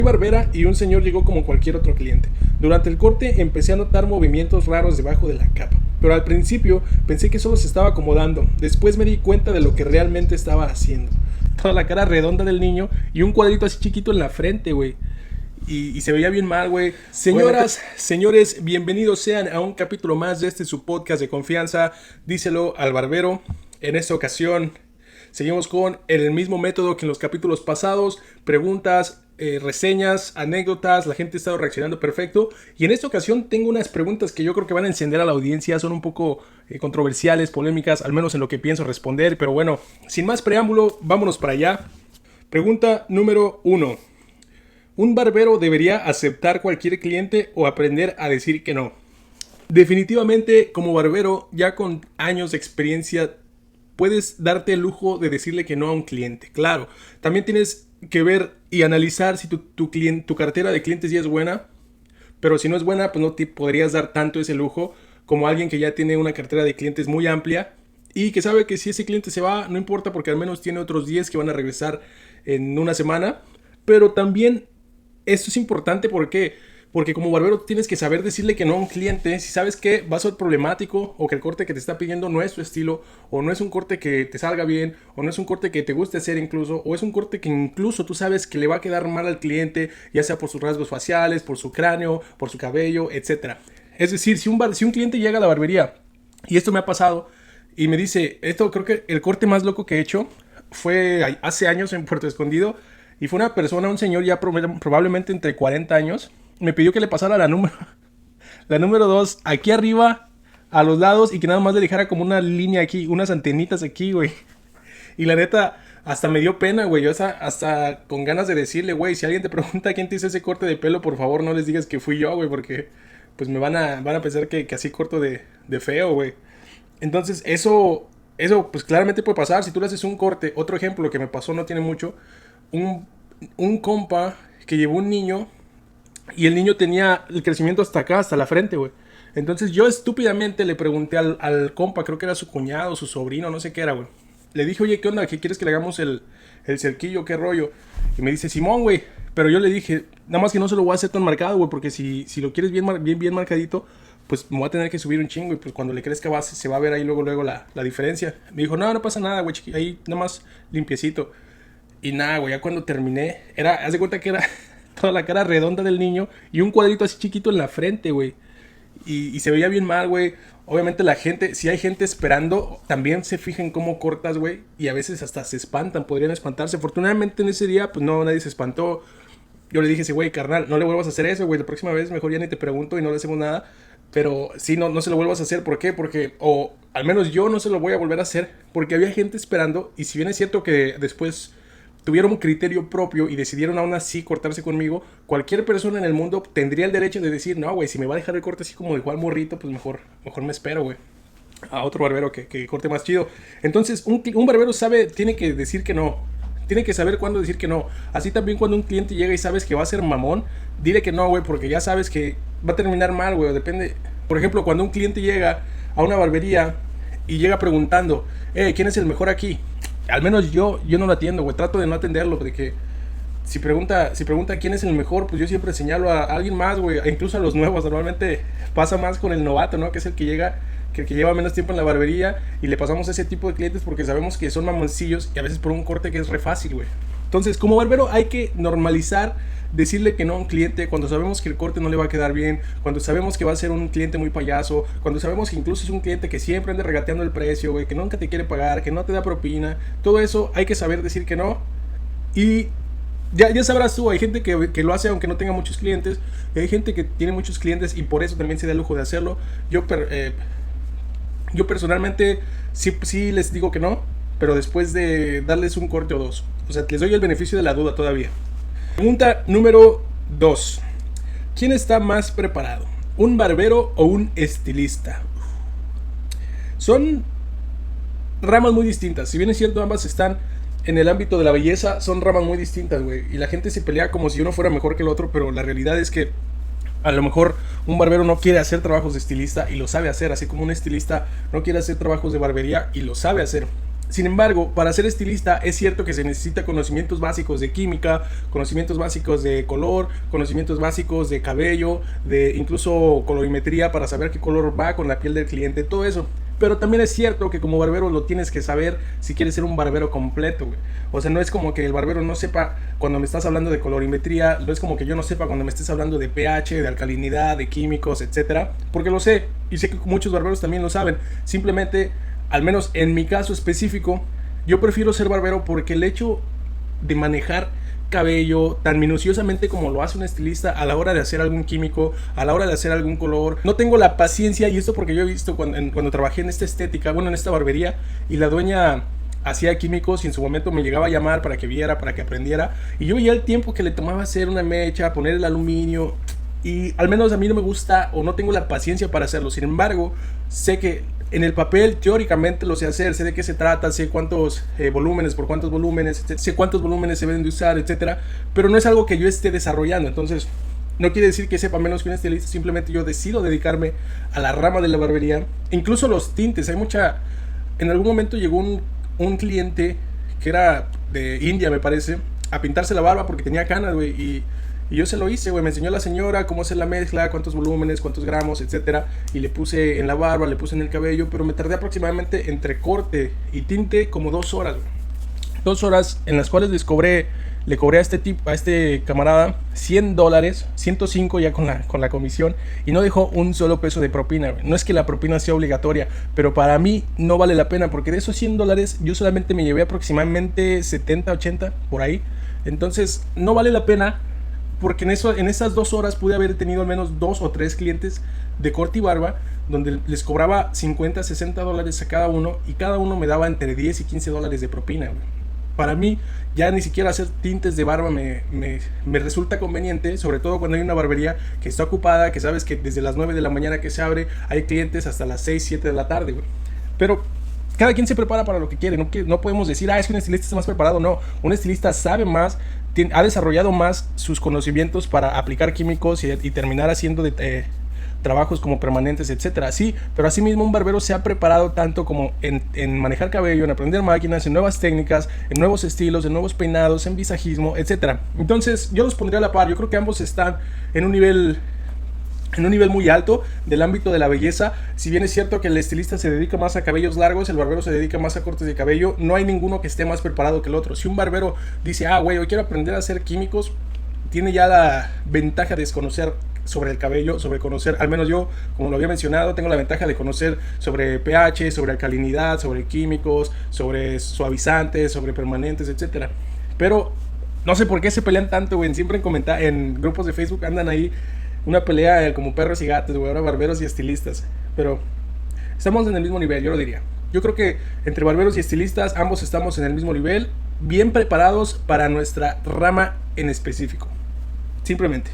Barbera y un señor llegó como cualquier otro cliente. Durante el corte empecé a notar movimientos raros debajo de la capa, pero al principio pensé que solo se estaba acomodando. Después me di cuenta de lo que realmente estaba haciendo. Toda la cara redonda del niño y un cuadrito así chiquito en la frente, güey. Y se veía bien mal, güey. Señoras, señores, bienvenidos sean a un capítulo más de este su podcast de confianza. Díselo al barbero. En esta ocasión seguimos con el mismo método que en los capítulos pasados. Preguntas, reseñas, anécdotas. La gente ha estado reaccionando perfecto. Y en esta ocasión tengo unas preguntas que yo creo que van a encender a la audiencia. Son un poco controversiales, polémicas, al menos en lo que pienso responder. Pero bueno, sin más preámbulo, vámonos para allá. Pregunta número 1. ¿Un barbero debería aceptar cualquier cliente o aprender a decir que no? Definitivamente, como barbero, ya con años de experiencia, puedes darte el lujo de decirle que no a un cliente. Claro, también tienes que ver y analizar si tu cartera de clientes ya es buena, pero si no es buena, pues no te podrías dar tanto ese lujo como alguien que ya tiene una cartera de clientes muy amplia y que sabe que si ese cliente se va, no importa porque al menos tiene otros 10 que van a regresar en una semana. Pero también esto es importante porque como barbero tienes que saber decirle que no a un cliente si sabes que va a ser problemático o que el corte que te está pidiendo no es tu estilo o no es un corte que te salga bien o no es un corte que te guste hacer incluso o es un corte que incluso tú sabes que le va a quedar mal al cliente, ya sea por sus rasgos faciales, por su cráneo, por su cabello, etc. Es decir, si un cliente llega a la barbería, y esto me ha pasado, y me dice, esto creo que el corte más loco que he hecho fue hace años en Puerto Escondido. Y fue una persona, un señor ya probablemente entre 40 años. Me pidió que le pasara la número 2 aquí arriba, a los lados, y que nada más le dejara como una línea aquí, unas antenitas aquí, güey. Y la neta, hasta me dio pena, güey. Yo hasta con ganas de decirle, güey, si alguien te pregunta quién te hizo ese corte de pelo, por favor no les digas que fui yo, güey, porque pues me van a pensar que así corto de feo, güey. Entonces, eso pues claramente puede pasar. Si tú le haces un corte, otro ejemplo que me pasó no tiene mucho, un compa que llevó un niño y el niño tenía el crecimiento hasta acá, hasta la frente, güey. Entonces yo estúpidamente le pregunté al compa, creo que era su cuñado, su sobrino, no sé qué era, güey. Le dije, oye, ¿qué onda? ¿Qué quieres que le hagamos el cerquillo? ¿Qué rollo? Y me dice, Simón, güey. Pero yo le dije, nada más que no se lo voy a hacer tan marcado, güey, porque si lo quieres bien marcadito, pues me voy a tener que subir un chingo y pues cuando le crezca se va a ver ahí luego la diferencia. Me dijo, no pasa nada, güey, ahí nada más limpiecito. Y nada, güey, ya cuando terminé, haz de cuenta que era toda la cara redonda del niño y un cuadrito así chiquito en la frente, güey. Y se veía bien mal, güey. Obviamente la gente, si hay gente esperando, también se fijan cómo cortas, güey. Y a veces hasta se espantan, podrían espantarse. Afortunadamente en ese día, pues no, nadie se espantó. Yo le dije, sí, güey, carnal, no le vuelvas a hacer eso, güey. La próxima vez mejor ya ni te pregunto y no le hacemos nada. Pero sí, no se lo vuelvas a hacer. ¿Por qué? Porque, o al menos yo no se lo voy a volver a hacer. Porque había gente esperando. Y si bien es cierto que después tuvieron un criterio propio y decidieron aún así cortarse conmigo, cualquier persona en el mundo tendría el derecho de decir, no, güey, si me va a dejar el corte así como de Juan Morrito, pues mejor me espero, güey, a otro barbero que corte más chido. Entonces, un barbero tiene que decir que no. Tiene que saber cuándo decir que no. Así también cuando un cliente llega y sabes que va a ser mamón, dile que no, güey, porque ya sabes que va a terminar mal, güey. Depende. Por ejemplo, cuando un cliente llega a una barbería y llega preguntando, ¿quién es el mejor aquí? Al menos yo no lo atiendo, güey. Trato de no atenderlo, porque si pregunta quién es el mejor, pues yo siempre señalo a alguien más, güey. Incluso a los nuevos. Normalmente pasa más con el novato, ¿no? Que es el que llega, que lleva menos tiempo en la barbería. Y le pasamos a ese tipo de clientes porque sabemos que son mamoncillos y a veces por un corte que es re fácil, güey. Entonces, como barbero hay que normalizar decirle que no a un cliente cuando sabemos que el corte no le va a quedar bien, cuando sabemos que va a ser un cliente muy payaso, cuando sabemos que incluso es un cliente que siempre anda regateando el precio, güey, que nunca te quiere pagar, que no te da propina. Todo eso hay que saber decir que no. Y ya sabrás tú, hay gente que lo hace aunque no tenga muchos clientes, hay gente que tiene muchos clientes y por eso también se da el lujo de hacerlo. Yo personalmente sí les digo que no, pero después de darles un corte o dos. O sea, les doy el beneficio de la duda todavía. Pregunta número 2. ¿Quién está más preparado? ¿Un barbero o un estilista? Son ramas muy distintas. Si bien es cierto, ambas están en el ámbito de la belleza, son ramas muy distintas, güey. Y la gente se pelea como si uno fuera mejor que el otro, pero la realidad es que a lo mejor un barbero no quiere hacer trabajos de estilista y lo sabe hacer, así como un estilista no quiere hacer trabajos de barbería y lo sabe hacer. Sin embargo, para ser estilista es cierto que se necesita conocimientos básicos de química, conocimientos básicos de color, conocimientos básicos de cabello, de incluso colorimetría para saber qué color va con la piel del cliente, todo eso. Pero también es cierto que como barbero lo tienes que saber si quieres ser un barbero completo, güey. O sea, no es como que el barbero no sepa cuando me estás hablando de colorimetría, no es como que yo no sepa cuando me estés hablando de pH, de alcalinidad, de químicos, etcétera, porque lo sé y sé que muchos barberos también lo saben. Simplemente, al menos en mi caso específico, yo prefiero ser barbero porque el hecho de manejar cabello tan minuciosamente como lo hace un estilista a la hora de hacer algún químico, a la hora de hacer algún color, no tengo la paciencia. Y esto porque yo he visto cuando trabajé en esta estética, bueno, en esta barbería, y la dueña hacía químicos y en su momento me llegaba a llamar para que viera, para que aprendiera, y yo veía el tiempo que le tomaba hacer una mecha, poner el aluminio, y al menos a mí no me gusta o no tengo la paciencia para hacerlo. Sin embargo, sé que en el papel teóricamente lo sé hacer, sé de qué se trata, sé cuántos volúmenes por cuántos volúmenes, sé cuántos volúmenes se deben de usar, etcétera, pero no es algo que yo esté desarrollando. Entonces no quiere decir que sepa menos que un estilista, simplemente yo decido dedicarme a la rama de la barbería. Incluso los tintes, hay mucha... En algún momento llegó un cliente que era de India, me parece, a pintarse la barba porque tenía canas, güey, y yo se lo hice, güey. Me enseñó la señora cómo hacer la mezcla, cuántos volúmenes, cuántos gramos, etcétera. Y le puse en la barba, le puse en el cabello. Pero me tardé aproximadamente entre corte y tinte como 2 horas, güey. 2 horas en las cuales le cobré a este camarada $100, 105 ya con la comisión. Y no dejó un solo peso de propina, güey. No es que la propina sea obligatoria, pero para mí no vale la pena. Porque de esos $100 yo solamente me llevé aproximadamente 70, 80 por ahí. Entonces no vale la pena. Porque en esas 2 horas pude haber tenido al menos 2 o 3 clientes de corte y barba, donde les cobraba 50, 60 dólares a cada uno, y cada uno me daba entre 10 y 15 dólares de propina, güey. Para mí, ya ni siquiera hacer tintes de barba me resulta conveniente, sobre todo cuando hay una barbería que está ocupada, que sabes que desde las 9 de la mañana que se abre, hay clientes hasta las 6, 7 de la tarde, güey. Pero cada quien se prepara para lo que quiere. No podemos decir, es que un estilista está más preparado. No, un estilista sabe más, ha desarrollado más sus conocimientos para aplicar químicos y terminar haciendo trabajos como permanentes, etcétera. Sí, pero asimismo un barbero se ha preparado tanto como en manejar cabello, en aprender máquinas, en nuevas técnicas, en nuevos estilos, en nuevos peinados, en visajismo, etcétera. Entonces yo los pondría a la par. Yo creo que ambos están en un nivel muy alto del ámbito de la belleza. Si bien es cierto que el estilista se dedica más a cabellos largos, el barbero se dedica más a cortes de cabello, no hay ninguno que esté más preparado que el otro. Si un barbero dice, güey, yo quiero aprender a hacer químicos, tiene ya la ventaja de conocer sobre el cabello, sobre conocer, al menos yo, como lo había mencionado, tengo la ventaja de conocer sobre pH, sobre alcalinidad, sobre químicos, sobre suavizantes, sobre permanentes, etcétera. Pero no sé por qué se pelean tanto, güey. Siempre en grupos de Facebook andan ahí una pelea como perros y gatos, güey, ahora barberos y estilistas. Pero estamos en el mismo nivel, yo lo diría. Yo creo que entre barberos y estilistas ambos estamos en el mismo nivel, bien preparados para nuestra rama en específico. Simplemente.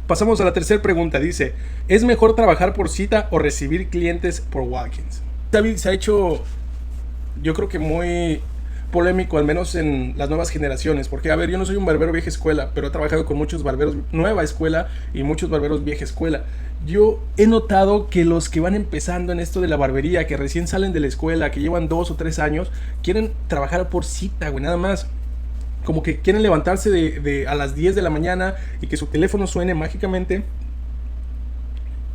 Pasamos a la tercera pregunta. Dice, ¿es mejor trabajar por cita o recibir clientes por walk-ins? Se ha hecho, yo creo que muy polémico, al menos en las nuevas generaciones, porque a ver, yo no soy un barbero vieja escuela, pero he trabajado con muchos barberos nueva escuela y muchos barberos vieja escuela. Yo he notado que los que van empezando en esto de la barbería, que recién salen de la escuela, que llevan 2 o 3 años, quieren trabajar por cita, güey, nada más. Como que quieren levantarse a las 10 de la mañana y que su teléfono suene mágicamente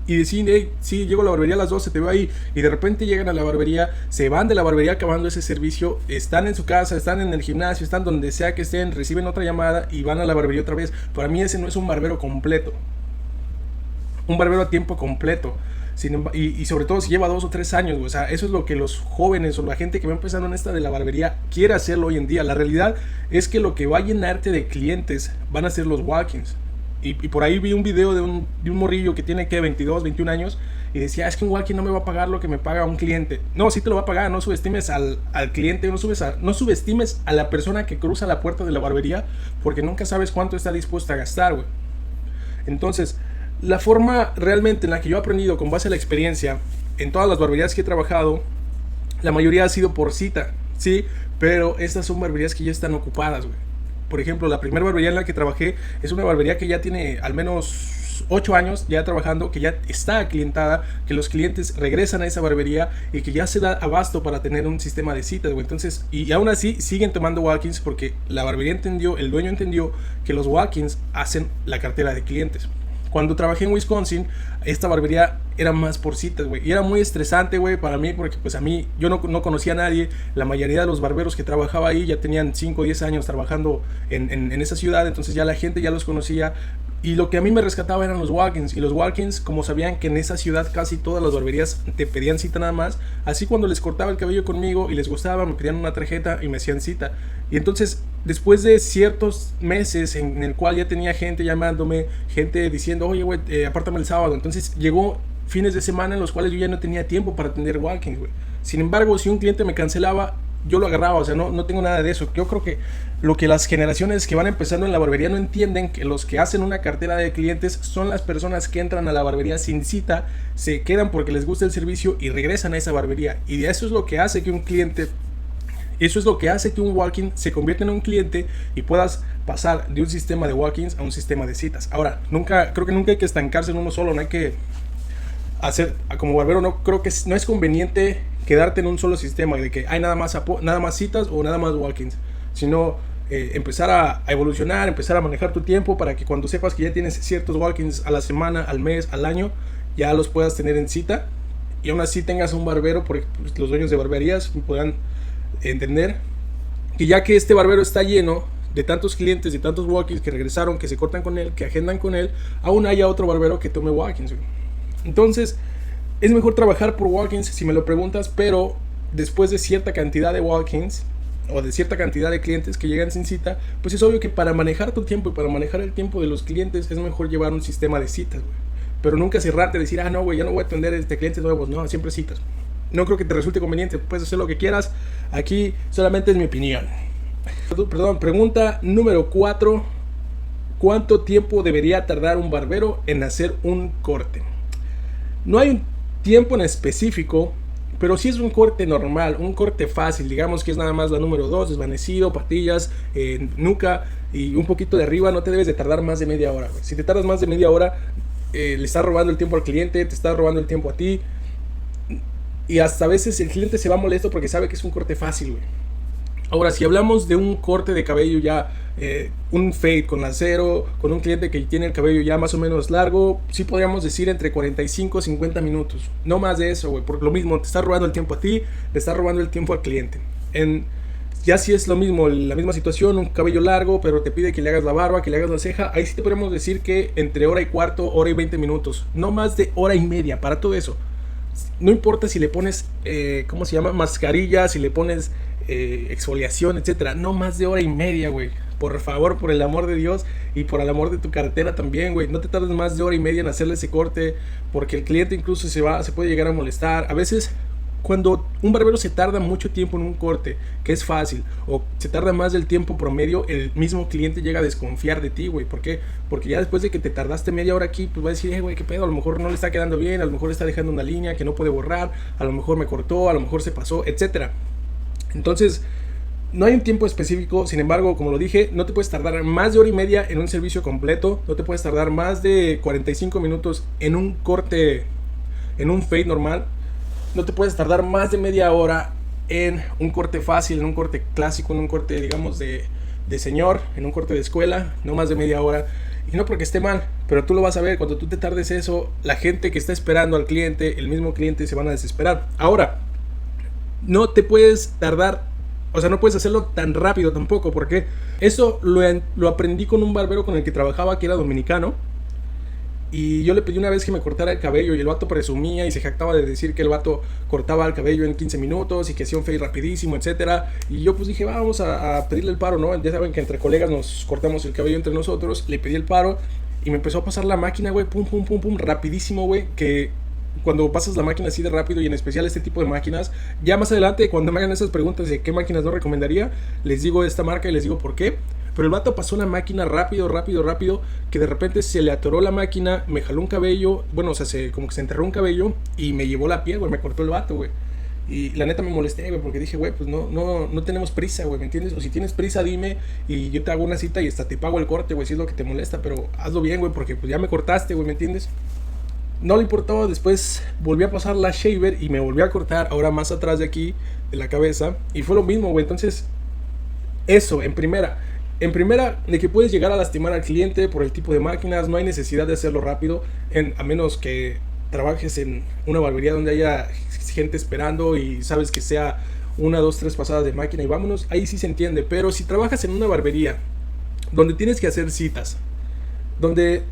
y decir, hey, sí, llego a la barbería a las 12, te veo ahí. Y de repente llegan a la barbería, se van de la barbería acabando ese servicio, están en su casa, están en el gimnasio, están donde sea que estén, reciben otra llamada y van a la barbería otra vez. Para mí ese no es un barbero completo, un barbero a tiempo completo. Y sobre todo si lleva 2 o 3 años, o sea, eso es lo que los jóvenes o la gente que va empezando en esta de la barbería quiere hacerlo hoy en día. La realidad es que lo que va a llenarte de clientes van a ser los walk-ins. Y por ahí vi un video de un morrillo que tiene 22, 21 años y decía, es que un walk-in no me va a pagar lo que me paga un cliente. No, sí te lo va a pagar, no subestimes al cliente, no subestimes a la persona que cruza la puerta de la barbería, porque nunca sabes cuánto está dispuesta a gastar, güey. Entonces, la forma realmente en la que yo he aprendido con base a la experiencia en todas las barberías que he trabajado, la mayoría ha sido por cita, sí, pero estas son barberías que ya están ocupadas, güey. Por ejemplo, la primera barbería en la que trabajé es una barbería que ya tiene al menos unos 8 años ya trabajando, que ya está aclientada, que los clientes regresan a esa barbería y que ya se da abasto para tener un sistema de citas, güey. Entonces, y aún así siguen tomando walk-ins porque la barbería entendió, el dueño entendió que los walk-ins hacen la cartera de clientes. Cuando trabajé en Wisconsin, esta barbería era más por citas, güey. Y era muy estresante, güey, para mí, porque pues a mí, yo no conocía a nadie. La mayoría de los barberos que trabajaba ahí ya tenían 5 o 10 años trabajando en esa ciudad. Entonces ya la gente ya los conocía. Y lo que a mí me rescataba eran los walk-ins. Y los walk-ins, como sabían que en esa ciudad casi todas las barberías te pedían cita nada más, así cuando les cortaba el cabello conmigo y les gustaba, me pedían una tarjeta y me hacían cita. Y entonces, después de ciertos meses en el cual ya tenía gente llamándome, gente diciendo, oye, güey, apártame el sábado. Entonces llegó fines de semana en los cuales yo ya no tenía tiempo para atender walk-ins, güey. Sin embargo, si un cliente me cancelaba, yo lo agarraba, o sea, no tengo nada de eso. Yo creo que lo que las generaciones que van empezando en la barbería no entienden, que los que hacen una cartera de clientes son las personas que entran a la barbería sin cita, se quedan porque les gusta el servicio y regresan a esa barbería. Y eso es lo que hace que un cliente, eso es lo que hace que un walk-in se convierta en un cliente y puedas pasar de un sistema de walk-ins a un sistema de citas. Ahora, creo que nunca hay que estancarse en uno solo, no hay que hacer, como barbero, no creo que no es conveniente quedarte en un solo sistema de que hay nada más citas o nada más walk-ins, sino empezar a evolucionar, empezar a manejar tu tiempo para que cuando sepas que ya tienes ciertos walk-ins a la semana, al mes, al año, ya los puedas tener en cita y aún así tengas un barbero, porque pues, los dueños de barberías puedan entender que ya que este barbero está lleno de tantos clientes, de tantos walk-ins que regresaron, que se cortan con él, que agendan con él, aún haya otro barbero que tome walk-ins. Entonces es mejor trabajar por walk-ins si me lo preguntas, pero después de cierta cantidad de walk-ins o de cierta cantidad de clientes que llegan sin cita, pues es obvio que para manejar tu tiempo y para manejar el tiempo de los clientes es mejor llevar un sistema de citas, güey. Pero nunca cerrarte y decir, no, güey, ya no voy a atender clientes nuevos. No, siempre citas. No creo que te resulte conveniente. Puedes hacer lo que quieras. Aquí solamente es mi opinión. Perdón, pregunta número 4. ¿Cuánto tiempo debería tardar un barbero en hacer un corte? No hay un tiempo en específico, pero si es un corte normal, un corte fácil, digamos que es nada más la número 2, desvanecido, patillas, nuca y un poquito de arriba, no te debes de tardar más de media hora, güey. Si te tardas más de media hora, le estás robando el tiempo al cliente, te estás robando el tiempo a ti, y hasta a veces el cliente se va molesto porque sabe que es un corte fácil, güey. Ahora, si hablamos de un corte de cabello ya, un fade con acero, con un cliente que tiene el cabello ya más o menos largo, sí podríamos decir entre 45 y 50 minutos. No más de eso, güey, por lo mismo, te estás robando el tiempo a ti, le estás robando el tiempo al cliente. Ya si es lo mismo, la misma situación, un cabello largo, pero te pide que le hagas la barba, que le hagas la ceja, ahí sí te podríamos decir que entre hora y cuarto, hora y 20 minutos. No más de hora y media para todo eso. No importa si le pones, ¿cómo se llama? Mascarilla, si le pones exfoliación, etcétera. No más de hora y media, güey. Por favor, por el amor de Dios y por el amor de tu cartera también, güey. No te tardes más de hora y media en hacerle ese corte, porque el cliente incluso se puede llegar a molestar. A veces, cuando un barbero se tarda mucho tiempo en un corte, que es fácil, o se tarda más del tiempo promedio, el mismo cliente llega a desconfiar de ti, güey. ¿Por qué? Porque ya después de que te tardaste media hora aquí, pues va a decir, güey, qué pedo, a lo mejor no le está quedando bien, a lo mejor está dejando una línea que no puede borrar, a lo mejor me cortó, a lo mejor se pasó, etcétera. Entonces, no hay un tiempo específico. Sin embargo, como lo dije, no te puedes tardar más de hora y media en un servicio completo, no te puedes tardar más de 45 minutos en un corte, en un fade normal, no te puedes tardar más de media hora en un corte fácil, en un corte clásico, en un corte, digamos, de señor, en un corte de escuela, no más de media hora. Y no porque esté mal, pero tú lo vas a ver, cuando tú te tardes eso, la gente que está esperando al cliente, el mismo cliente, se van a desesperar. Ahora, no te puedes tardar, o sea, no puedes hacerlo tan rápido tampoco, porque eso lo aprendí con un barbero con el que trabajaba, que era dominicano. Y yo le pedí una vez que me cortara el cabello y el vato presumía y se jactaba de decir que el vato cortaba el cabello en 15 minutos y que hacía un fade rapidísimo, etcétera. Y yo pues dije, vamos a pedirle el paro, ¿no? Ya saben que entre colegas nos cortamos el cabello entre nosotros. Le pedí el paro y me empezó a pasar la máquina, güey, pum, pum, pum, pum, rapidísimo, güey, que cuando pasas la máquina así de rápido, y en especial este tipo de máquinas, ya más adelante cuando me hagan esas preguntas de qué máquinas no recomendaría, les digo esta marca y les digo por qué. Pero el vato pasó la máquina rápido, que de repente se le atoró la máquina, me jaló un cabello, bueno, o sea, como que se enterró un cabello y me llevó la piel, güey, me cortó el vato, güey. Y la neta me molesté, güey, porque dije, güey, pues no tenemos prisa, güey, ¿me entiendes? O si tienes prisa, dime y yo te hago una cita y hasta te pago el corte, güey, si es lo que te molesta, pero hazlo bien, güey, porque pues ya me cortaste, güey, ¿me entiendes? No le importó, después volví a pasar la shaver y me volví a cortar, ahora más atrás de aquí, de la cabeza, y fue lo mismo, güey, entonces, eso, en primera. En primera, de que puedes llegar a lastimar al cliente por el tipo de máquinas, no hay necesidad de hacerlo rápido, a menos que trabajes en una barbería donde haya gente esperando y sabes que sea una, dos, tres pasadas de máquina y vámonos, ahí sí se entiende. Pero si trabajas en una barbería donde tienes que hacer citas, donde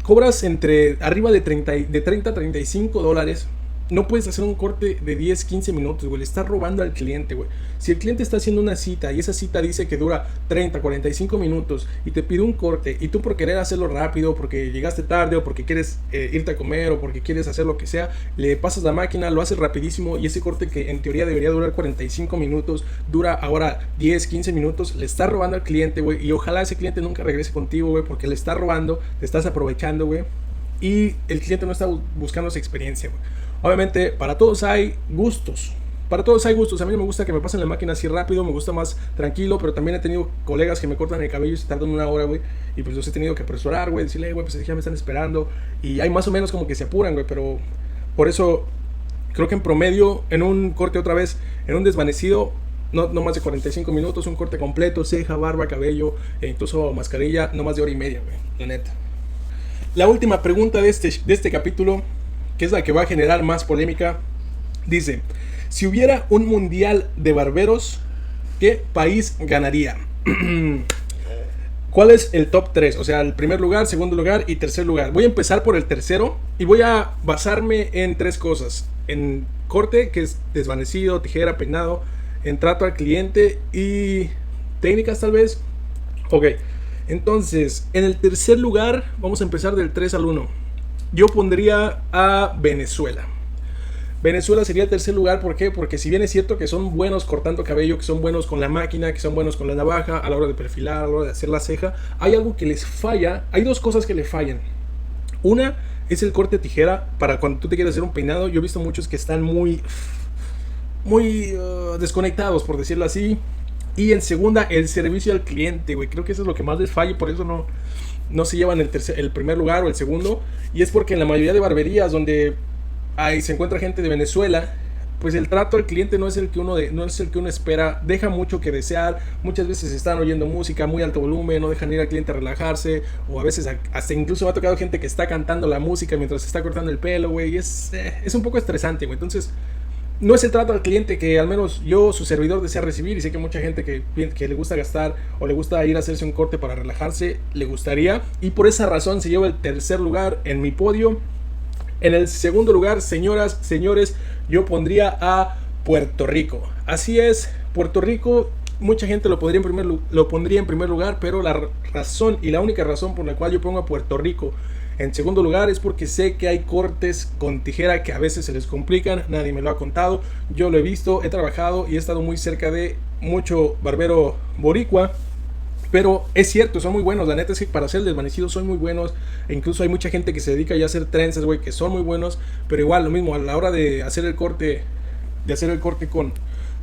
cobras entre arriba de 30 a 35 dólares, no puedes hacer un corte de 10, 15 minutos, güey. Le estás robando al cliente, güey. Si el cliente está haciendo una cita y esa cita dice que dura 30, 45 minutos y te pide un corte y tú por querer hacerlo rápido, porque llegaste tarde o porque quieres irte a comer o porque quieres hacer lo que sea, le pasas la máquina, lo haces rapidísimo y ese corte que en teoría debería durar 45 minutos, dura ahora 10, 15 minutos, le estás robando al cliente, güey. Y ojalá ese cliente nunca regrese contigo, güey, porque le estás robando, te estás aprovechando, güey. Y el cliente no está buscando esa experiencia, güey. Obviamente, para todos hay gustos. Para todos hay gustos. A mí no me gusta que me pasen la máquina así rápido, me gusta más tranquilo, pero también he tenido colegas que me cortan el cabello y se tardan una hora, güey. Y pues los he tenido que apresurar, güey. Decirle, güey, pues ya me están esperando. Y hay más o menos como que se apuran, güey. Pero por eso creo que en promedio, en un corte otra vez, en un desvanecido, no más de 45 minutos, un corte completo, ceja, barba, cabello, e incluso mascarilla, no más de hora y media, güey. La neta. La última pregunta de este capítulo, que es la que va a generar más polémica, dice: si hubiera un mundial de barberos, ¿qué país ganaría? ¿Cuál es el top 3? O sea, el primer lugar, segundo lugar y tercer lugar. Voy a empezar por el tercero y voy a basarme en tres cosas: en corte, que es desvanecido, tijera, peinado; en trato al cliente y técnicas, tal vez. Ok, entonces, en el tercer lugar, vamos a empezar del 3 al 1. Yo pondría a Venezuela. Venezuela sería el tercer lugar, ¿por qué? Porque si bien es cierto que son buenos cortando cabello, que son buenos con la máquina, que son buenos con la navaja, a la hora de perfilar, a la hora de hacer la ceja, hay algo que les falla, hay dos cosas que le fallan. Una es el corte de tijera, para cuando tú te quieres hacer un peinado. Yo he visto muchos que están muy desconectados, por decirlo así. Y en segunda, el servicio al cliente, güey. Creo que eso es lo que más les falla, por eso no se llevan el primer lugar o el segundo. Y es porque en la mayoría de barberías donde se encuentra gente de Venezuela, pues el trato al cliente no es el que uno espera. Deja mucho que desear. Muchas veces están oyendo música muy alto volumen, no dejan ir al cliente a relajarse, o a veces hasta incluso me ha tocado gente que está cantando la música mientras se está cortando el pelo, güey. Es un poco estresante, güey. Entonces, no es el trato al cliente que al menos yo, su servidor, desea recibir. Y sé que mucha gente que le gusta gastar o le gusta ir a hacerse un corte para relajarse, le gustaría. Y por esa razón se lleva el tercer lugar en mi podio. En el segundo lugar, señoras, señores, yo pondría a Puerto Rico. Así es, Puerto Rico, mucha gente lo pondría en primer lugar, pero la razón y la única razón por la cual yo pongo a Puerto Rico en segundo lugar es porque sé que hay cortes con tijera que a veces se les complican. Nadie me lo ha contado, yo lo he visto, he trabajado y he estado muy cerca de mucho barbero boricua. Pero es cierto, son muy buenos. La neta es que para hacer el desvanecido son muy buenos. E incluso hay mucha gente que se dedica ya a hacer trenzas, güey, que son muy buenos. Pero igual, lo mismo, a la hora de hacer el corte con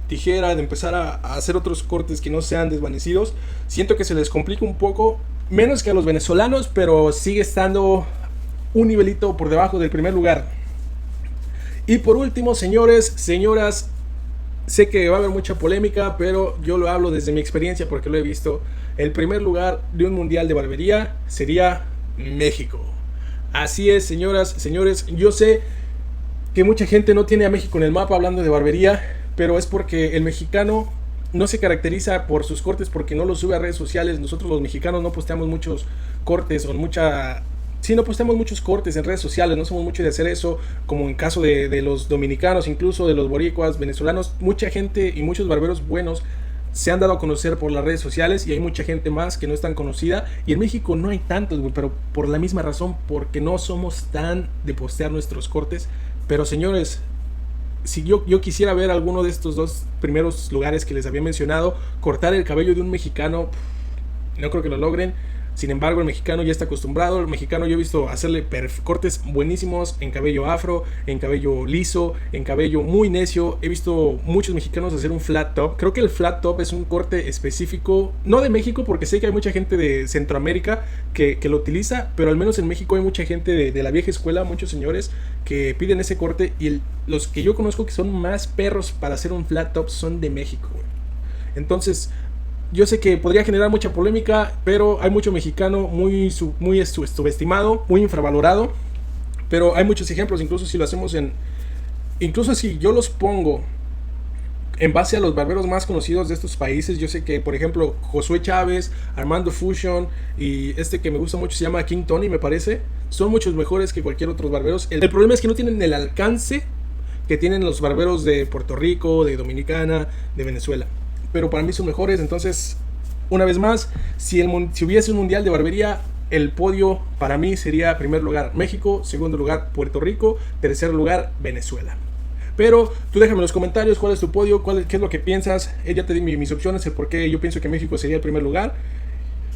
tijera, de empezar a hacer otros cortes que no sean desvanecidos, siento que se les complica un poco. Menos que a los venezolanos, pero sigue estando un nivelito por debajo del primer lugar. Y por último, señores, señoras, sé que va a haber mucha polémica, pero yo lo hablo desde mi experiencia porque lo he visto. El primer lugar de un mundial de barbería sería México. Así es, señoras, señores. Yo sé que mucha gente no tiene a México en el mapa hablando de barbería, pero es porque el mexicano no se caracteriza por sus cortes, porque no los sube a redes sociales. Nosotros los mexicanos no posteamos muchos cortes o no posteamos muchos cortes en redes sociales, no somos mucho de hacer eso, como en caso de los dominicanos, incluso de los boricuas, venezolanos. Mucha gente y muchos barberos buenos se han dado a conocer por las redes sociales y hay mucha gente más que no es tan conocida. Y en México no hay tantos, güey, pero por la misma razón, porque no somos tan de postear nuestros cortes. Pero señores, si yo quisiera ver alguno de estos dos primeros lugares que les había mencionado, cortar el cabello de un mexicano, no creo que lo logren. Sin embargo, el mexicano ya está acostumbrado. El mexicano yo he visto hacerle cortes buenísimos en cabello afro, en cabello liso, en cabello muy necio. He visto muchos mexicanos hacer un flat top. Creo que el flat top es un corte específico, no de México, porque sé que hay mucha gente de Centroamérica que lo utiliza, pero al menos en México hay mucha gente de la vieja escuela, muchos señores que piden ese corte, y los que yo conozco que son más perros para hacer un flat top son de México, güey. Entonces, yo sé que podría generar mucha polémica, pero hay mucho mexicano muy subestimado, muy infravalorado. Pero hay muchos ejemplos, incluso si lo hacemos incluso si yo los pongo en base a los barberos más conocidos de estos países. Yo sé que, por ejemplo, Josué Chávez, Armando Fusion y este que me gusta mucho se llama King Tony, me parece, son muchos mejores que cualquier otro barberos. El problema es que no tienen el alcance que tienen los barberos de Puerto Rico, de Dominicana, de Venezuela. Pero para mí son mejores. Entonces, una vez más, si hubiese un mundial de barbería, el podio para mí sería: primer lugar México, segundo lugar Puerto Rico, tercer lugar Venezuela. Pero tú déjame en los comentarios cuál es tu podio, qué es lo que piensas. Ya te di mis opciones, el por qué yo pienso que México sería el primer lugar.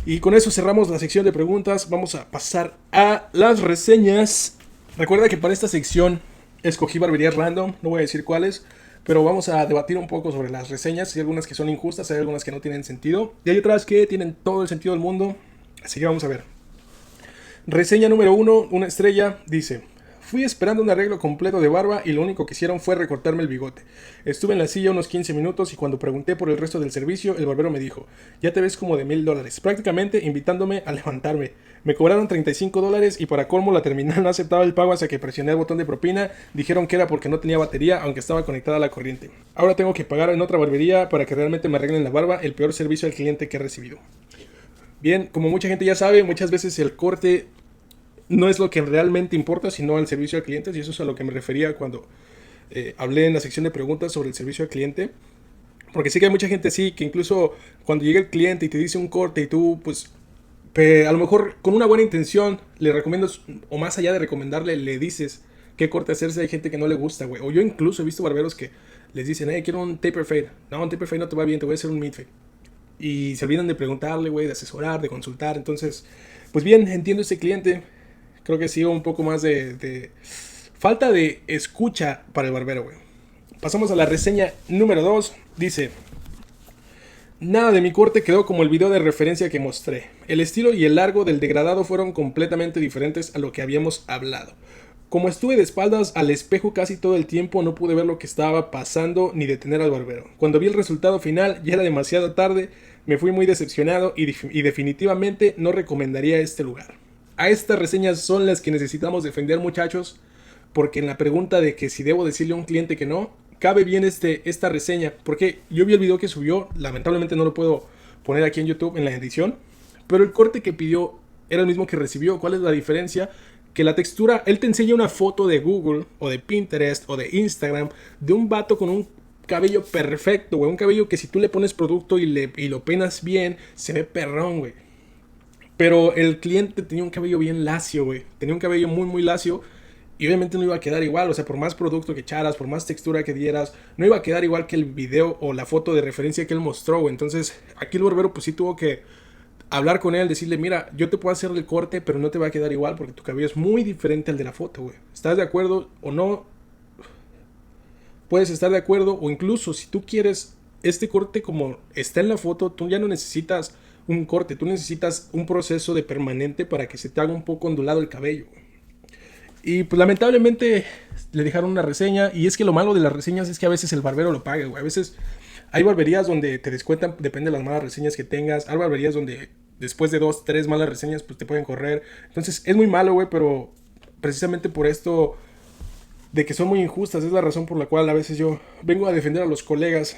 Y con eso cerramos la sección de preguntas. Vamos a pasar a las reseñas. Recuerda que para esta sección escogí barberías random, no voy a decir cuáles, pero vamos a debatir un poco sobre las reseñas. Hay algunas que son injustas, hay algunas que no tienen sentido, y hay otras que tienen todo el sentido del mundo. Así que vamos a ver. Reseña número 1, una estrella, dice: fui esperando un arreglo completo de barba y lo único que hicieron fue recortarme el bigote. Estuve en la silla unos 15 minutos y cuando pregunté por el resto del servicio, el barbero me dijo: ya te ves como de $1,000, prácticamente invitándome a levantarme. Me cobraron $35 y para colmo la terminal no aceptaba el pago hasta que presioné el botón de propina. Dijeron que era porque no tenía batería, aunque estaba conectada a la corriente. Ahora tengo que pagar en otra barbería para que realmente me arreglen la barba. El peor servicio al cliente que he recibido. Bien, como mucha gente ya sabe, muchas veces el corte no es lo que realmente importa, sino el servicio al cliente. Y eso es a lo que me refería cuando hablé en la sección de preguntas sobre el servicio al cliente. Porque sé que hay mucha gente así, que incluso cuando llega el cliente y te dice un corte y tú, pues, a lo mejor con una buena intención le recomiendas, o más allá de recomendarle, le dices qué corte hacerse. Hay gente que no le gusta, güey. O yo incluso he visto barberos que les dicen: quiero un taper fade. No, un taper fade no te va bien, te voy a hacer un mid fade. Y se olvidan de preguntarle, güey, de asesorar, de consultar. Entonces, pues bien, entiendo ese cliente. Creo que sí, un poco más de falta de escucha para el barbero, güey. Pasamos a la reseña número 2. Dice: nada de mi corte quedó como el video de referencia que mostré. El estilo y el largo del degradado fueron completamente diferentes a lo que habíamos hablado. Como estuve de espaldas al espejo casi todo el tiempo, no pude ver lo que estaba pasando ni detener al barbero. Cuando vi el resultado final, ya era demasiado tarde. Me fui muy decepcionado y definitivamente no recomendaría este lugar. A estas reseñas son las que necesitamos defender, muchachos, porque en la pregunta de que si debo decirle a un cliente que no, cabe bien esta reseña, porque yo vi el video que subió. Lamentablemente no lo puedo poner aquí en YouTube en la edición, pero el corte que pidió era el mismo que recibió. ¿Cuál es la diferencia? Que la textura, él te enseña una foto de Google o de Pinterest o de Instagram de un vato con un cabello perfecto, güey, un cabello que si tú le pones producto y lo peinas bien, se ve perrón, güey. Pero el cliente tenía un cabello bien lacio, güey. Tenía un cabello muy, muy lacio. Y obviamente no iba a quedar igual. O sea, por más producto que echaras, por más textura que dieras, no iba a quedar igual que el video o la foto de referencia que él mostró, güey. Entonces, aquí el barbero pues sí tuvo que hablar con él, decirle: mira, yo te puedo hacer el corte, pero no te va a quedar igual porque tu cabello es muy diferente al de la foto, güey. ¿Estás de acuerdo o no? Puedes estar de acuerdo, o incluso si tú quieres este corte como está en la foto, tú ya no necesitas un corte, tú necesitas un proceso de permanente para que se te haga un poco ondulado el cabello. Y pues lamentablemente le dejaron una reseña, y es que lo malo de las reseñas es que a veces el barbero lo paga, güey. A veces hay barberías donde te descuentan, depende de las malas reseñas que tengas. Hay barberías donde después de 2, 3 malas reseñas pues te pueden correr. Entonces es muy malo, güey, pero precisamente por esto de que son muy injustas es la razón por la cual a veces yo vengo a defender a los colegas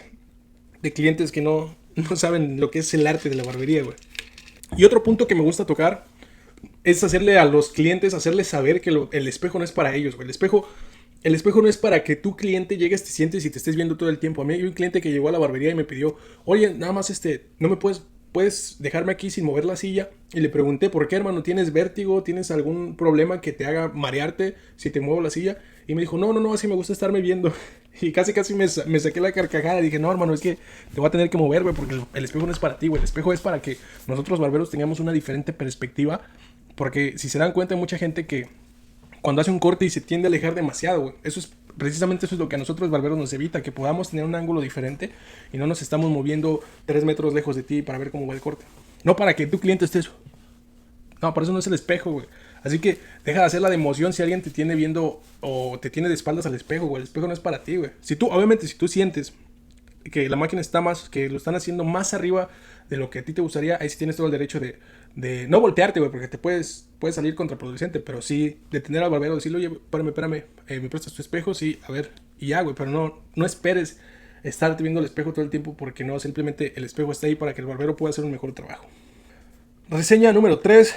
de clientes que no saben lo que es el arte de la barbería, güey. Y otro punto que me gusta tocar es hacerle a los clientes, hacerles saber que el espejo no es para ellos, güey. El espejo no es para que tu cliente llegues, te sientes y te estés viendo todo el tiempo. A mí hay un cliente que llegó a la barbería y me pidió: oye, nada más no me puedes dejarme aquí sin mover la silla. Y le pregunté: ¿por qué, hermano? ¿Tienes vértigo? ¿Tienes algún problema que te haga marearte si te muevo la silla? Y me dijo: no, así me gusta estarme viendo. Y casi me saqué la carcajada. Dije, no, hermano, es que te voy a tener que mover, güey, porque el espejo no es para ti, güey. El espejo es para que nosotros barberos tengamos una diferente perspectiva. Porque si se dan cuenta, hay mucha gente que cuando hace un corte y se tiende a alejar demasiado, güey. Precisamente eso es lo que a nosotros barberos nos evita, que podamos tener un ángulo diferente y no nos estamos moviendo 3 metros lejos de ti para ver cómo va el corte. No para que tu cliente esté eso. No, por eso no es el espejo, güey. Así que deja de hacer la de emoción si alguien te tiene viendo o te tiene de espaldas al espejo, güey. El espejo no es para ti, güey. Obviamente, si tú sientes que la máquina está más, que lo están haciendo más arriba de lo que a ti te gustaría, ahí sí tienes todo el derecho de no voltearte, güey, porque te puedes salir contraproducente, pero sí detener al barbero, decirle, oye, espérame, ¿me prestas tu espejo? Sí, a ver, y ya, güey, pero no esperes estarte viendo el espejo todo el tiempo, porque no, simplemente el espejo está ahí para que el barbero pueda hacer un mejor trabajo. Reseña número 3.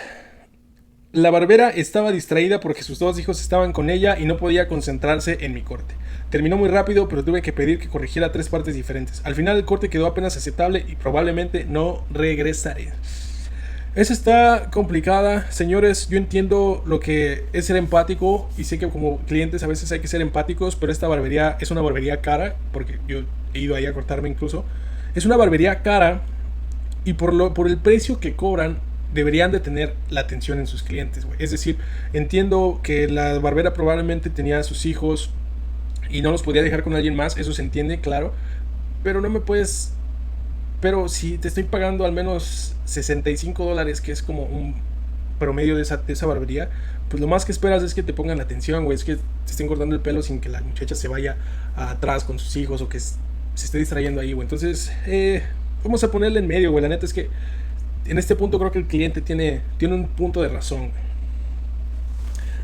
La barbera estaba distraída porque sus 2 hijos estaban con ella y no podía concentrarse en mi corte. Terminó muy rápido, pero tuve que pedir que corrigiera 3 partes diferentes. Al final el corte quedó apenas aceptable y probablemente no regresaré. Esa está complicada, señores. Yo entiendo lo que es ser empático y sé que como clientes a veces hay que ser empáticos, pero esta barbería es una barbería cara, porque yo he ido ahí a cortarme incluso. Es una barbería cara y por el precio que cobran deberían de tener la atención en sus clientes, güey. Es decir, entiendo que la barbera probablemente tenía a sus hijos y no los podía dejar con alguien más, eso se entiende, claro, pero no me puedes... Pero si te estoy pagando al menos $65, que es como un promedio de esa barbería, pues lo más que esperas es que te pongan atención, güey. Es que te estén cortando el pelo sin que la muchacha se vaya atrás con sus hijos o que se esté distrayendo ahí, güey. Entonces, vamos a ponerle en medio, güey. La neta es que en este punto creo que el cliente tiene un punto de razón.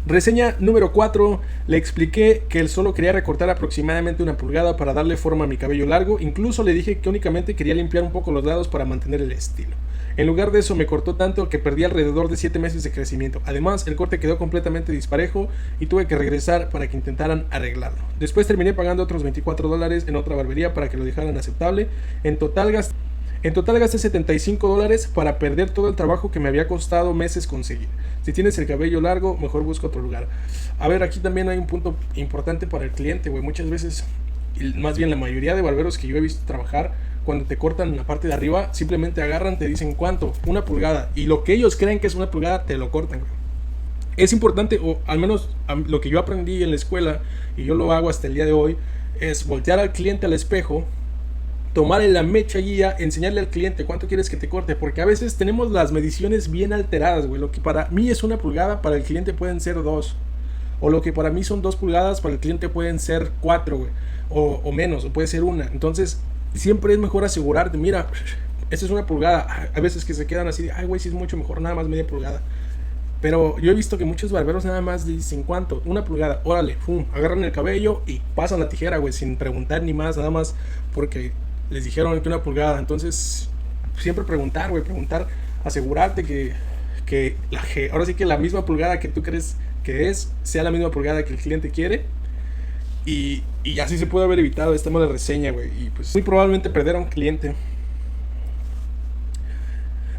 Reseña número 4. Le expliqué que él solo quería recortar aproximadamente 1 pulgada para darle forma a mi cabello largo. Incluso le dije que únicamente quería limpiar un poco los lados para mantener el estilo. En lugar de eso me cortó tanto que perdí alrededor de 7 meses de crecimiento. Además, el corte quedó completamente disparejo y tuve que regresar para que intentaran arreglarlo. Después terminé pagando otros $24 en otra barbería para que lo dejaran aceptable. En total gasté $75 para perder todo el trabajo que me había costado meses conseguir. Si tienes el cabello largo, mejor busca otro lugar. A ver, aquí también hay un punto importante para el cliente, güey. Muchas veces, más bien la mayoría de barberos que yo he visto trabajar, cuando te cortan la parte de arriba, simplemente agarran, te dicen ¿cuánto? 1 pulgada. Y lo que ellos creen que es 1 pulgada, te lo cortan, güey. Es importante, o al menos lo que yo aprendí en la escuela, y yo lo hago hasta el día de hoy, es voltear al cliente al espejo, tomarle la mecha guía, enseñarle al cliente cuánto quieres que te corte, porque a veces tenemos las mediciones bien alteradas, güey. Lo que para mí es 1 pulgada, para el cliente pueden ser 2, o lo que para mí son 2 pulgadas, para el cliente pueden ser 4, güey, o menos, o puede ser 1. Entonces siempre es mejor asegurarte, mira, esta es 1 pulgada. A veces que se quedan así de, ay, güey, sí es mucho mejor, nada más media pulgada. Pero yo he visto que muchos barberos nada más dicen ¿cuánto? 1 pulgada, órale, pum, agarran el cabello y pasan la tijera, güey, sin preguntar ni más, nada más porque les dijeron que 1 pulgada. Entonces, siempre preguntar, güey, asegurarte que ahora sí que la misma pulgada que tú crees que sea la misma pulgada que el cliente quiere. Y así se puede haber evitado esta mala reseña, güey. Y pues muy probablemente perder a un cliente.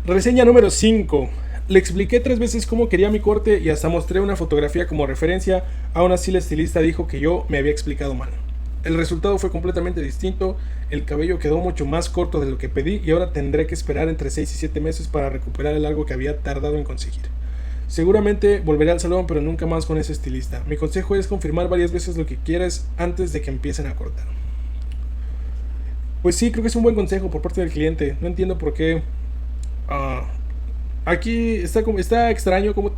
Reseña número 5. Le expliqué 3 veces cómo quería mi corte y hasta mostré una fotografía como referencia. Aún así la estilista dijo que yo me había explicado mal. El resultado fue completamente distinto. El cabello quedó mucho más corto de lo que pedí y ahora tendré que esperar entre 6 y 7 meses para recuperar el largo que había tardado en conseguir. Seguramente volveré al salón, pero nunca más con ese estilista. Mi consejo es confirmar varias veces lo que quieres antes de que empiecen a cortar. Pues sí, creo que es un buen consejo por parte del cliente. No entiendo por qué. Aquí está extraño como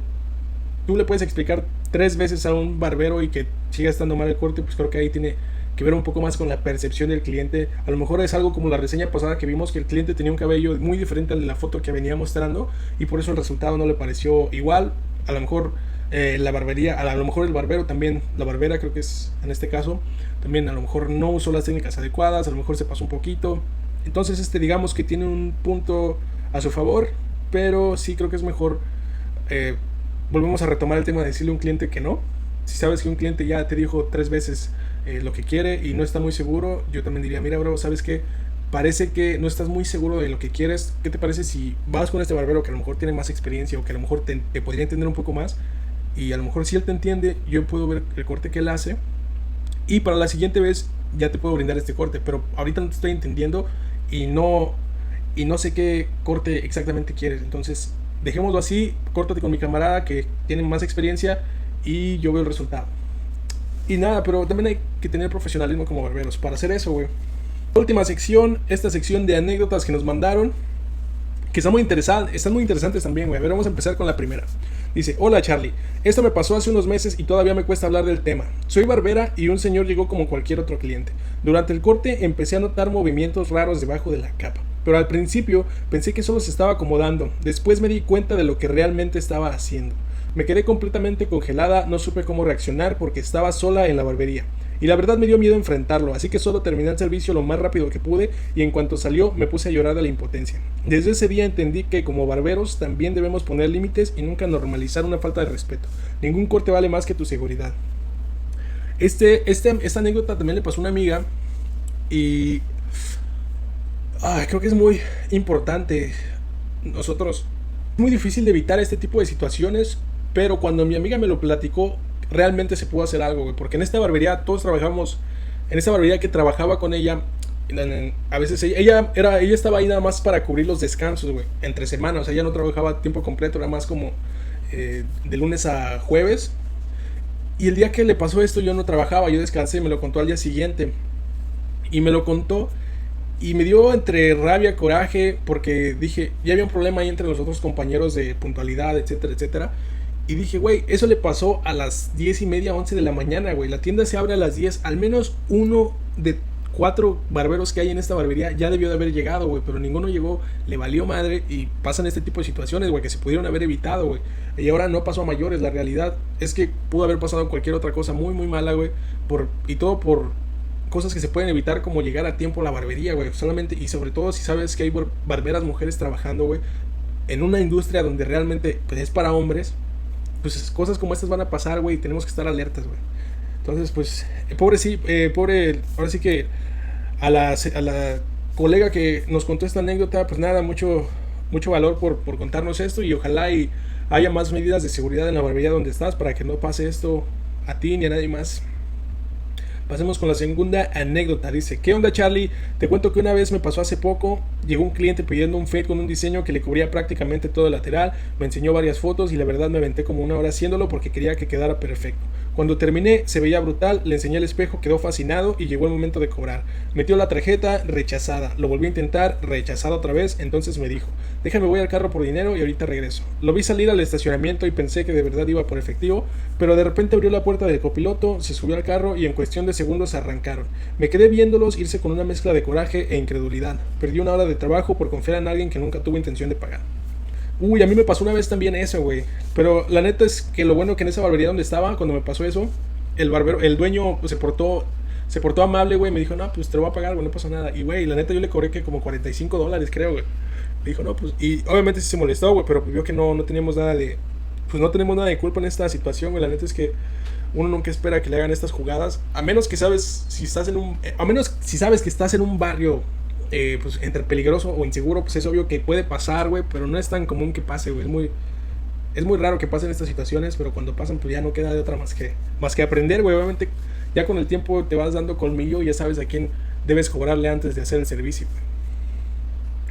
tú le puedes explicar 3 veces a un barbero y que siga estando mal el corte. Pues creo que ahí tiene que ver un poco más con la percepción del cliente. A lo mejor es algo como la reseña pasada que vimos, que el cliente tenía un cabello muy diferente al de la foto que venía mostrando y por eso el resultado no le pareció igual. A lo mejor la barbería, a lo mejor el barbero también, la barbera creo que es en este caso, también a lo mejor no usó las técnicas adecuadas, a lo mejor se pasó un poquito. Entonces digamos que tiene un punto a su favor, pero sí creo que es mejor, volvemos a retomar el tema de decirle a un cliente que no. Si sabes que un cliente ya te dijo 3 veces lo que quiere y no está muy seguro, yo también diría, mira bro, ¿sabes qué? Parece que no estás muy seguro de lo que quieres. ¿Qué te parece si vas con este barbero que a lo mejor tiene más experiencia o que a lo mejor te podría entender un poco más? Y a lo mejor si él te entiende, yo puedo ver el corte que él hace y para la siguiente vez ya te puedo brindar este corte, pero ahorita no te estoy entendiendo y no sé qué corte exactamente quieres. Entonces, dejémoslo así, córtate con mi camarada que tiene más experiencia y yo veo el resultado. Y nada, pero también hay que tener profesionalismo como barberos para hacer eso, güey. Última sección, esta sección de anécdotas que nos mandaron, que están muy interesantes también, güey. A ver, vamos a empezar con la primera. Dice: hola Charlie, esto me pasó hace unos meses y todavía me cuesta hablar del tema. Soy barbera y un señor llegó como cualquier otro cliente. Durante el corte empecé a notar movimientos raros debajo de la capa, pero al principio pensé que solo se estaba acomodando. Después me di cuenta de lo que realmente estaba haciendo. Me quedé completamente congelada, no supe cómo reaccionar porque estaba sola en la barbería. Y la verdad me dio miedo enfrentarlo, así que solo terminé el servicio lo más rápido que pude y en cuanto salió me puse a llorar de la impotencia. Desde ese día entendí que como barberos también debemos poner límites y nunca normalizar una falta de respeto. Ningún corte vale más que tu seguridad. Esta anécdota también le pasó a una amiga y creo que es muy importante. Es muy difícil de evitar este tipo de situaciones, pero cuando mi amiga me lo platicó, realmente se pudo hacer algo, güey. Porque en esta barbería todos trabajamos, en esta barbería que trabajaba con ella, a veces ella estaba ahí nada más para cubrir los descansos, güey, entre semanas. O sea, ella no trabajaba a tiempo completo, era más como de lunes a jueves. Y el día que le pasó esto yo no trabajaba, yo descansé, me lo contó al día siguiente. Y me lo contó y me dio entre rabia, coraje, porque dije, ya había un problema ahí entre los otros compañeros de puntualidad, etcétera, etcétera. Y dije, güey, eso le pasó a las 10:30, 11 de la mañana, güey. La tienda se abre a las 10. Al menos uno de 4 barberos que hay en esta barbería ya debió de haber llegado, güey. Pero ninguno llegó, le valió madre. Y pasan este tipo de situaciones, güey, que se pudieron haber evitado, güey. Y ahora no pasó a mayores. La realidad es que pudo haber pasado cualquier otra cosa muy, muy mala, güey. Y todo por cosas que se pueden evitar, como llegar a tiempo a la barbería, güey. Solamente, y sobre todo si sabes que hay barberas mujeres trabajando, güey, en una industria donde realmente pues, es para hombres. Pues cosas como estas van a pasar, güey, y tenemos que estar alertas, güey. Entonces, pues, ahora sí que a la colega que nos contó esta anécdota, pues nada, mucho valor por contarnos esto y ojalá y haya más medidas de seguridad en la barbería donde estás para que no pase esto a ti ni a nadie más. Pasemos con la segunda anécdota. Dice: ¿qué onda Charlie? Te cuento que una vez me pasó hace poco. Llegó un cliente pidiendo un fade con un diseño que le cubría prácticamente todo el lateral. Me enseñó varias fotos y la verdad me aventé como una hora haciéndolo porque quería que quedara perfecto. Cuando terminé se veía brutal, le enseñé el espejo, quedó fascinado y llegó el momento de cobrar. Metió la tarjeta, rechazada. Lo volví a intentar, rechazada otra vez. Entonces me dijo: déjame, voy al carro por dinero y ahorita regreso. Lo vi salir al estacionamiento y pensé que de verdad iba por efectivo, pero de repente abrió la puerta del copiloto, se subió al carro y en cuestión de segundos arrancaron. Me quedé viéndolos irse con una mezcla de coraje e incredulidad. Perdí una hora de trabajo por confiar en alguien que nunca tuvo intención de pagar. Uy, a mí me pasó una vez también eso, güey. Pero la neta es que lo bueno que en esa barbería donde estaba, cuando me pasó eso, el dueño pues, se portó amable, güey. Me dijo, no, pues te lo voy a pagar, güey, no pasó nada. Y, güey, la neta yo le cobré que como $45, creo, güey. Me dijo, no, pues, y obviamente sí se molestó, güey, pero vio que no teníamos nada de, pues no tenemos nada de culpa en esta situación, güey. La neta es que uno nunca espera que le hagan estas jugadas, a menos que sabes si sabes que estás en un barrio pues entre peligroso o inseguro, pues es obvio que puede pasar, güey, pero no es tan común que pase, güey. Es muy raro que pasen estas situaciones, pero cuando pasan pues ya no queda de otra más que aprender, güey. Obviamente ya con el tiempo te vas dando colmillo y ya sabes a quién debes cobrarle antes de hacer el servicio, güey.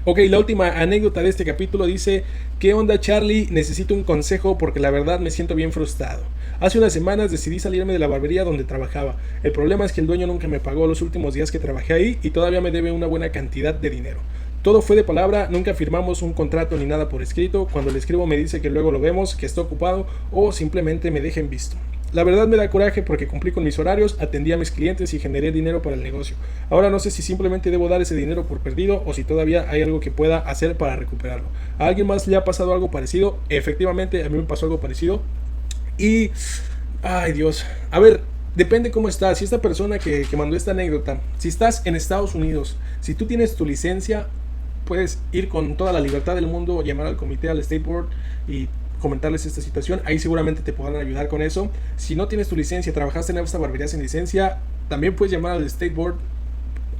Ok, la última anécdota de este capítulo dice: ¿qué onda Charlie? Necesito un consejo porque la verdad me siento bien frustrado. Hace unas semanas decidí salirme de la barbería donde trabajaba. El problema es que el dueño nunca me pagó los últimos días que trabajé ahí y todavía me debe una buena cantidad de dinero. Todo fue de palabra, nunca firmamos un contrato ni nada por escrito. Cuando le escribo me dice que luego lo vemos, que está ocupado o simplemente me dejen visto. La verdad me da coraje porque cumplí con mis horarios, atendí a mis clientes y generé dinero para el negocio. Ahora no sé si simplemente debo dar ese dinero por perdido o si todavía hay algo que pueda hacer para recuperarlo. ¿A alguien más le ha pasado algo parecido? Efectivamente, a mí me pasó algo parecido. Y, ay Dios, a ver, depende cómo estás. Si esta persona que mandó esta anécdota, si estás en Estados Unidos, si tú tienes tu licencia, puedes ir con toda la libertad del mundo, llamar al comité, al State Board y comentarles esta situación. Ahí seguramente te podrán ayudar con eso. Si no tienes tu licencia, trabajaste en esta barbería sin licencia, también puedes llamar al State Board.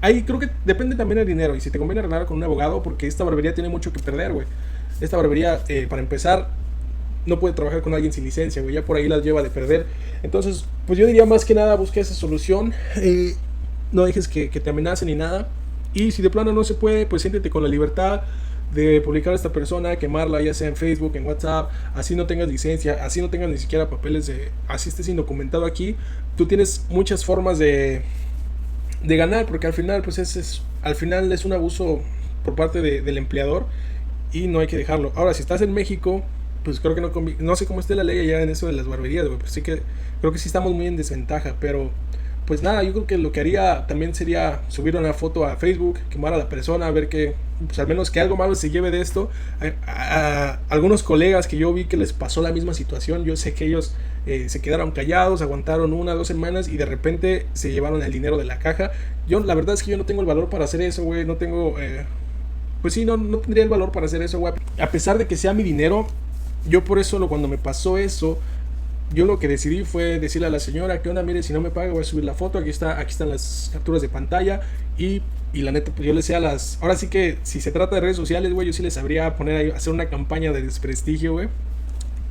Ahí creo que depende también del dinero y si te conviene arreglar con un abogado, porque esta barbería tiene mucho que perder, güey. Esta barbería, para empezar, no puede trabajar con alguien sin licencia, güey. Ya por ahí las lleva de perder. Entonces, pues yo diría más que nada busque esa solución. no dejes que te amenacen ni nada. Y si de plano no se puede, pues siéntete con la libertad de publicar a esta persona, quemarla, ya sea en Facebook, en WhatsApp, así no tengas licencia, así no tengas ni siquiera papeles de, así estés indocumentado aquí. Tú tienes muchas formas de ganar, porque al final, pues al final es un abuso por parte del empleador y no hay que dejarlo. Ahora, si estás en México, pues creo que no sé cómo esté la ley allá en eso de las barberías, güey, pues sí que creo que sí estamos muy en desventaja, pero pues nada, yo creo que lo que haría también sería subir una foto a Facebook, quemar a la persona, a ver que, pues al menos que algo malo se lleve de esto. A algunos colegas que yo vi que les pasó la misma situación, yo sé que ellos se quedaron callados, aguantaron 1 o 2 semanas y de repente se llevaron el dinero de la caja. Yo, la verdad es que yo no tengo el valor para hacer eso, güey, no tengo, pues sí, no tendría el valor para hacer eso, güey. A pesar de que sea mi dinero, yo por eso cuando me pasó eso, yo lo que decidí fue decirle a la señora, ¿qué onda? Mire, si no me paga voy a subir la foto, aquí están las capturas de pantalla y la neta, pues yo les sé ahora sí que si se trata de redes sociales, güey, yo sí les sabría poner ahí, hacer una campaña de desprestigio, güey.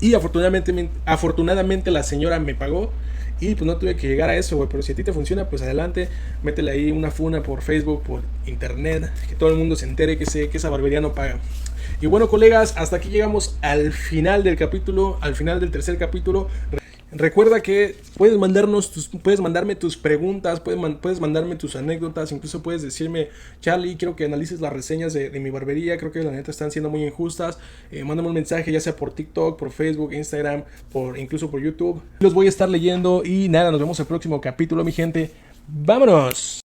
Y afortunadamente la señora me pagó y pues no tuve que llegar a eso, güey. Pero si a ti te funciona, pues adelante, métele ahí una funa por Facebook, por internet, que todo el mundo se entere que esa barbería no paga. Y bueno, colegas, hasta aquí llegamos al final del capítulo, al final del tercer capítulo. Recuerda que puedes mandarme tus preguntas, puedes mandarme tus anécdotas, incluso puedes decirme, Charlie, quiero que analices las reseñas de mi barbería, creo que la neta están siendo muy injustas. Mándame un mensaje, ya sea por TikTok, por Facebook, Instagram, incluso por YouTube. Los voy a estar leyendo y nada, nos vemos el próximo capítulo, mi gente. ¡Vámonos!